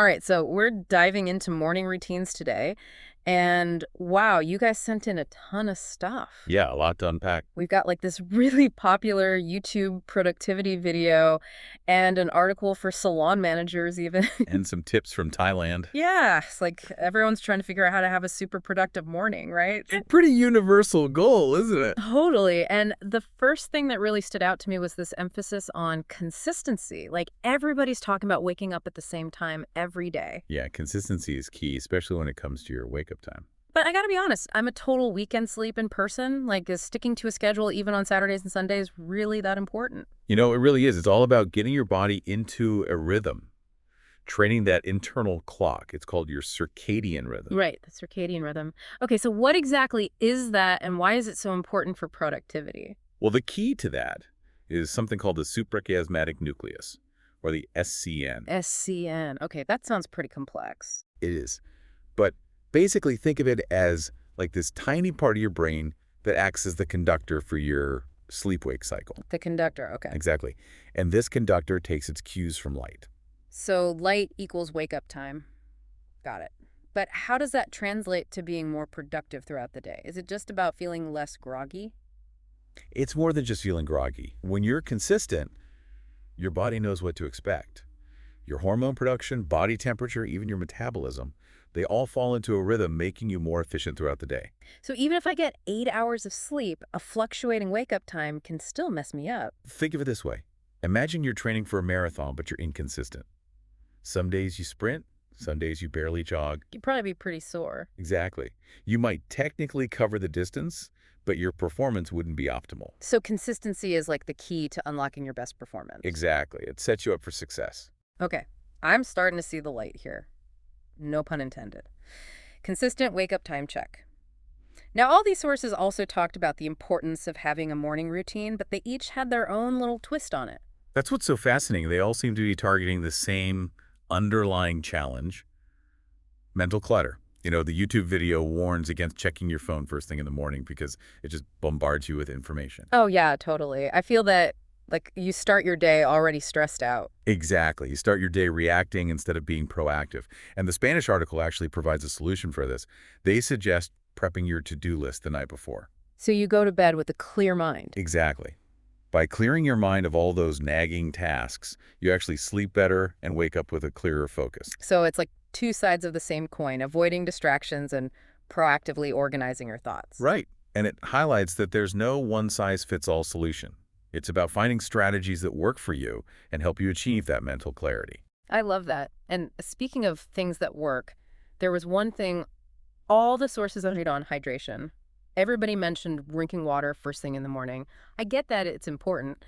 All right, so we're diving into morning routines today. And wow, you guys sent in a ton of stuff. Yeah, a lot to unpack. We've got like this really popular YouTube productivity video and an article for salon managers, even. And some tips from Thailand. Yeah, it's like everyone's trying to figure out how to have a super productive morning, right? A pretty universal goal, isn't it? Totally. And the first thing that really stood out to me was this emphasis on consistency. Like everybody's talking about waking up at the same time every day. Yeah, consistency is key, especially when it comes to your wake-up time. But I gotta be honest, I'm a total weekend sleeping person. Like, is sticking to a schedule even on Saturdays and Sundays really that important? You know, it really is. It's all about getting your body into a rhythm, training that internal clock. It's called your circadian rhythm. Right, the circadian rhythm. Okay, so what exactly is that and why is it so important for productivity? Well, the key to that is something called the suprachiasmatic nucleus, or the SCN. SCN. Okay, that sounds pretty complex. It is. But basically, think of it as like this tiny part of your brain that acts as the conductor for your sleep-wake cycle. The conductor, okay. Exactly. And this conductor takes its cues from light. So light equals wake up time. Got it. But how does that translate to being more productive throughout the day? Is it just about feeling less groggy? It's more than just feeling groggy. When you're consistent, your body knows what to expect. Your hormone production, body temperature, even your metabolism, they all fall into a rhythm, making you more efficient throughout the day. So even if I get 8 hours of sleep, a fluctuating wake up time can still mess me up. Think of it this way. Imagine you're training for a marathon, but you're inconsistent. Some days you sprint, some days you barely jog. You'd probably be pretty sore. Exactly. You might technically cover the distance, but your performance wouldn't be optimal. So consistency is like the key to unlocking your best performance. Exactly. It sets you up for success. Okay, I'm starting to see the light here. No pun intended. Consistent wake up time check. Now, all these sources also talked about the importance of having a morning routine, but they each had their own little twist on it. That's what's so fascinating. They all seem to be targeting the same underlying challenge, mental clutter. You know, the YouTube video warns against checking your phone first thing in the morning because it just bombards you with information. Oh, yeah, totally. I feel that, like, you start your day already stressed out. Exactly. You start your day reacting instead of being proactive. And the Spanish article actually provides a solution for this. They suggest prepping your to-do list the night before. So you go to bed with a clear mind. Exactly. By clearing your mind of all those nagging tasks, you actually sleep better and wake up with a clearer focus. So it's like two sides of the same coin, avoiding distractions and proactively organizing your thoughts. Right. And it highlights that there's no one-size-fits-all solution. It's about finding strategies that work for you and help you achieve that mental clarity. I love that. And speaking of things that work, there was one thing all the sources agreed on: hydration. Everybody mentioned drinking water first thing in the morning. I get that it's important,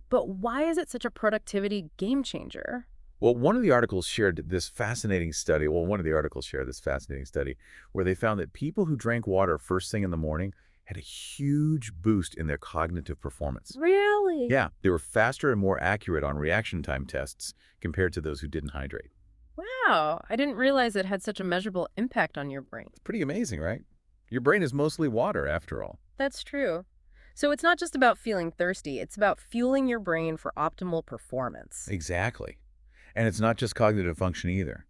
but why is it such a productivity game changer? Well, one of the articles shared this fascinating study. Well, one of the articles shared this fascinating study where they found that people who drank water first thing in the morning had a huge boost in their cognitive performance. Really? Yeah, they were faster and more accurate on reaction time tests compared to those who didn't hydrate. Wow, I didn't realize it had such a measurable impact on your brain. It's pretty amazing, right? Your brain is mostly water, after all. That's true. So it's not just about feeling thirsty, it's about fueling your brain for optimal performance. Exactly. And it's not just cognitive function either.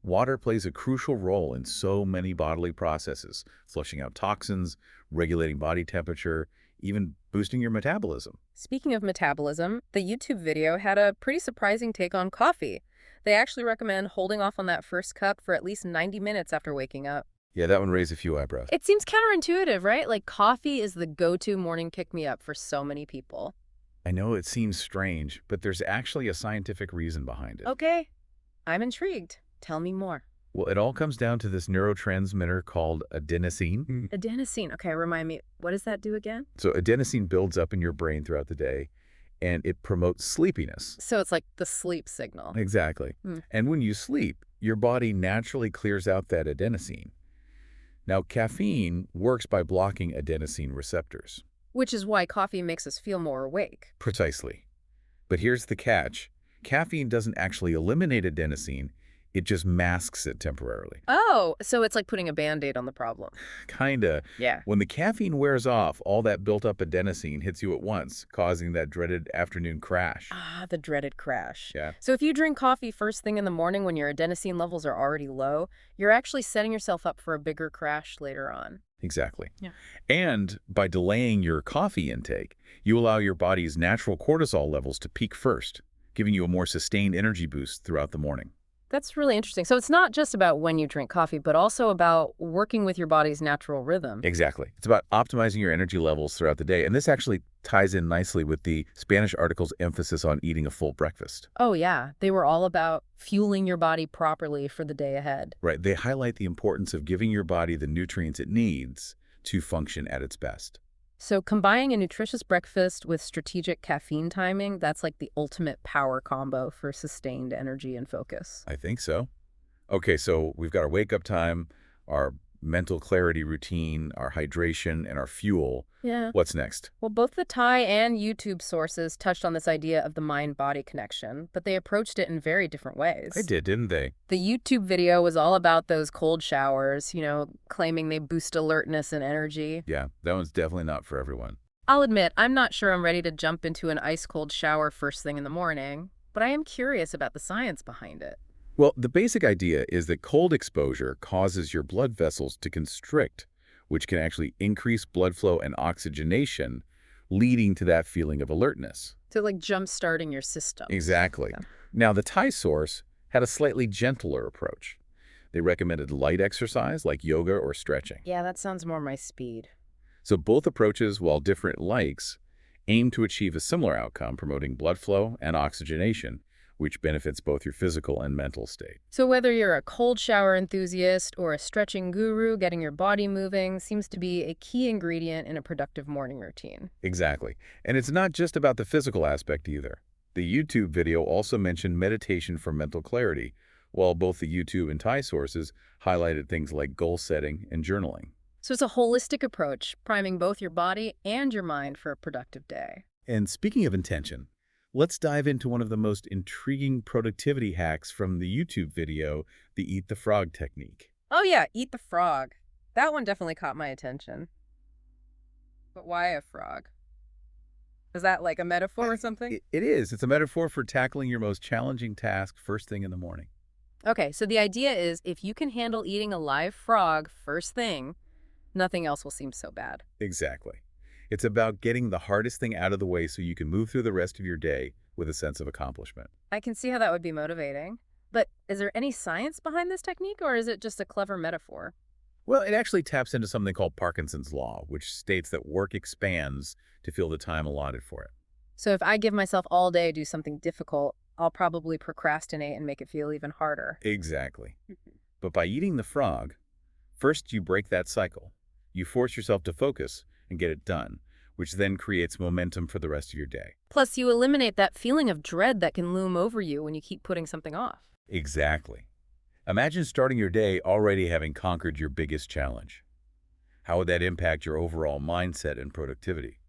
Water plays a crucial role in so many bodily processes, flushing out toxins, regulating body temperature, even boosting your metabolism. Speaking of metabolism, the YouTube video had a pretty surprising take on coffee. They actually recommend holding off on that first cup for at least 90 minutes after waking up. Yeah, that one raised a few eyebrows. It seems counterintuitive, right? Like coffee is the go-to morning pick-me-up for so many people. I know it seems strange, but there's actually a scientific reason behind it. Okay, I'm intrigued. Tell me more. Well, it all comes down to this neurotransmitter called adenosine. Adenosine. Okay, remind me, what does that do again? So adenosine builds up in your brain throughout the day, and it promotes sleepiness. So it's like the sleep signal. Exactly. Hmm. And when you sleep, your body naturally clears out that adenosine. Now, caffeine works by blocking adenosine receptors. Which is why coffee makes us feel more awake. Precisely. But here's the catch. Caffeine doesn't actually eliminate adenosine. It just masks it temporarily. Oh, so it's like putting a Band-Aid on the problem. Kinda. Yeah. When the caffeine wears off, all that built-up adenosine hits you at once, causing that dreaded afternoon crash. Ah, the dreaded crash. Yeah, So if you drink coffee first thing in the morning when your adenosine levels are already low, you're actually setting yourself up for a bigger crash later on. exactly. Yeah. And by delaying your coffee intake, you allow your body's natural cortisol levels to peak first, giving you a more sustained energy boost throughout the morning. That's really interesting. So it's not just about when you drink coffee, but also about working with your body's natural rhythm. Exactly. It's about optimizing your energy levels throughout the day. And this actually ties in nicely with the Spanish article's emphasis on eating a full breakfast. Oh, yeah. They were all about fueling your body properly for the day ahead. Right. They highlight the importance of giving your body the nutrients it needs to function at its best. So combining a nutritious breakfast with strategic caffeine timing, that's like the ultimate power combo for sustained energy and focus. I think so. Okay, so we've got our wake-up time, our mental clarity routine, our hydration, and our fuel. Yeah. What's next? Well, both the Thai and YouTube sources touched on this idea of the mind-body connection, but they approached it in very different They ways. did, didn't they? The YouTube video was all about those cold showers, claiming they boost alertness and energy. Yeah, that one's definitely not for everyone. I'll admit, I'm not sure I'm ready to jump into an ice-cold shower first thing in the morning, but I am curious about the science behind it. Well, the basic idea is that cold exposure causes your blood vessels to constrict, which can actually increase blood flow and oxygenation, leading to that feeling of alertness. So, like jump-starting your system. Exactly. Yeah. Now, the Thai source had a slightly gentler approach. They recommended light exercise like yoga or stretching. Yeah, that sounds more my speed. So both approaches, while different likes, aim to achieve a similar outcome, promoting blood flow and oxygenation, which benefits both your physical and mental state. So whether you're a cold shower enthusiast or a stretching guru, getting your body moving seems to be a key ingredient in a productive morning routine. Exactly. And it's not just about the physical aspect either. The YouTube video also mentioned meditation for mental clarity, while both the YouTube and Thai sources highlighted things like goal setting and journaling. So it's a holistic approach, priming both your body and your mind for a productive day. And speaking of intention, let's dive into one of the most intriguing productivity hacks from the YouTube video, the Eat the Frog technique. Oh yeah, eat the frog. That one definitely caught my attention. But why a frog? Is that like a metaphor or something? It is. It's a metaphor for tackling your most challenging task first thing in the morning. Okay, so the idea is if you can handle eating a live frog first thing, nothing else will seem so bad. Exactly. It's about getting the hardest thing out of the way so you can move through the rest of your day with a sense of accomplishment. I can see how that would be motivating. But is there any science behind this technique, or is it just a clever metaphor? Well, it actually taps into something called Parkinson's Law, which states that work expands to fill the time allotted for it. So if I give myself all day to do something difficult, I'll probably procrastinate and make it feel even harder. Exactly. But by eating the frog, first you break that cycle. You force yourself to focus and get it done, which then creates momentum for the rest of your day. Plus, you eliminate that feeling of dread that can loom over you when you keep putting something off. Exactly. Imagine starting your day already having conquered your biggest challenge. How would that impact your overall mindset and productivity?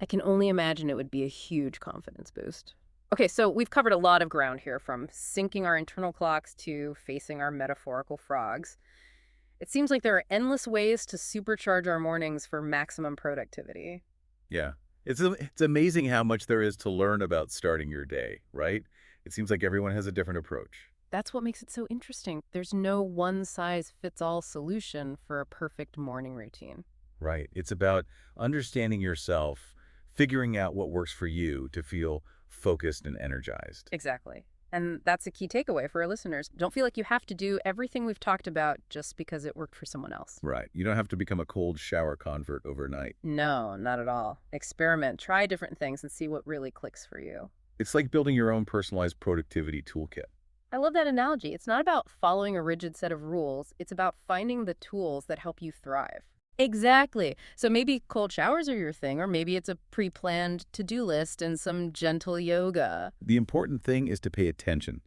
I can only imagine it would be a huge confidence boost. Okay, so we've covered a lot of ground here, from syncing our internal clocks to facing our metaphorical frogs. It seems like there are endless ways to supercharge our mornings for maximum productivity. Yeah. It's amazing how much there is to learn about starting your day, right? It seems like everyone has a different approach. That's what makes it so interesting. There's no one-size-fits-all solution for a perfect morning routine. Right. It's about understanding yourself, figuring out what works for you to feel focused and energized. Exactly. And that's a key takeaway for our listeners. Don't feel like you have to do everything we've talked about just because it worked for someone else. Right. You don't have to become a cold shower convert overnight. No, not at all. Experiment, try different things, and see what really clicks for you. It's like building your own personalized productivity toolkit. I love that analogy. It's not about following a rigid set of rules. It's about finding the tools that help you thrive. Exactly. So maybe cold showers are your thing, or maybe it's a pre-planned to-do list and some gentle yoga. The important thing is to pay attention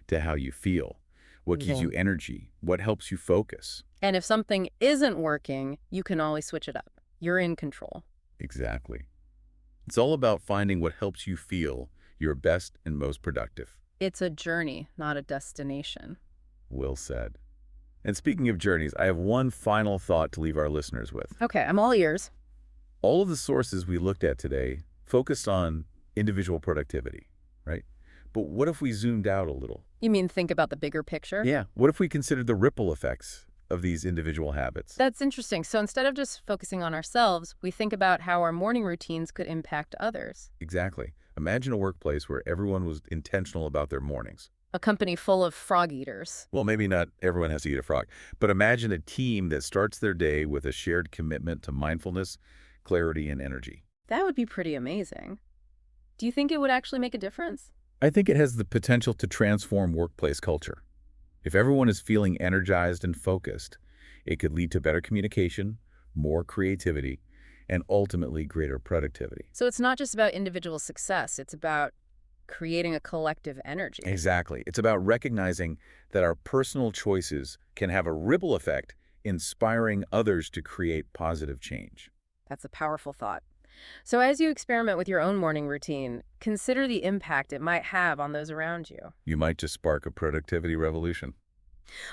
to how you feel, what gives you energy, what helps you focus. And if something isn't working, you can always switch it up. You're in control. Exactly. It's all about finding what helps you feel your best and most productive. It's a journey, not a destination. Well said. And speaking of journeys, I have one final thought to leave our listeners with. Okay, I'm all ears. All of the sources we looked at today focused on individual productivity, right? But what if we zoomed out a little? You mean think about the bigger picture? Yeah. What if we considered the ripple effects of these individual habits? That's interesting. So instead of just focusing on ourselves, we think about how our morning routines could impact others. Exactly. Imagine a workplace where everyone was intentional about their mornings. A company full of frog eaters. Well, maybe not everyone has to eat a frog, but imagine a team that starts their day with a shared commitment to mindfulness, clarity, and energy. That would be pretty amazing. Do you think it would actually make a difference? I think it has the potential to transform workplace culture. If everyone is feeling energized and focused, it could lead to better communication, more creativity, and ultimately greater productivity. So it's not just about individual success, it's about creating a collective energy. Exactly. It's about recognizing that our personal choices can have a ripple effect, inspiring others to create positive change. That's a powerful thought. So as you experiment with your own morning routine, consider the impact it might have on those around you. You might just spark a productivity revolution.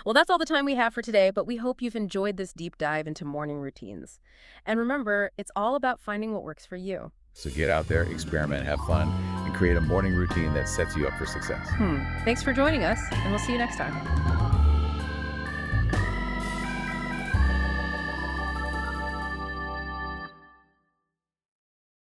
Well, that's all the time we have for today, but we hope you've enjoyed this deep dive into morning routines. And remember, it's all about finding what works for you. So get out there, experiment, have fun, and create a morning routine that sets you up for success. Thanks for joining us, and we'll see you next time.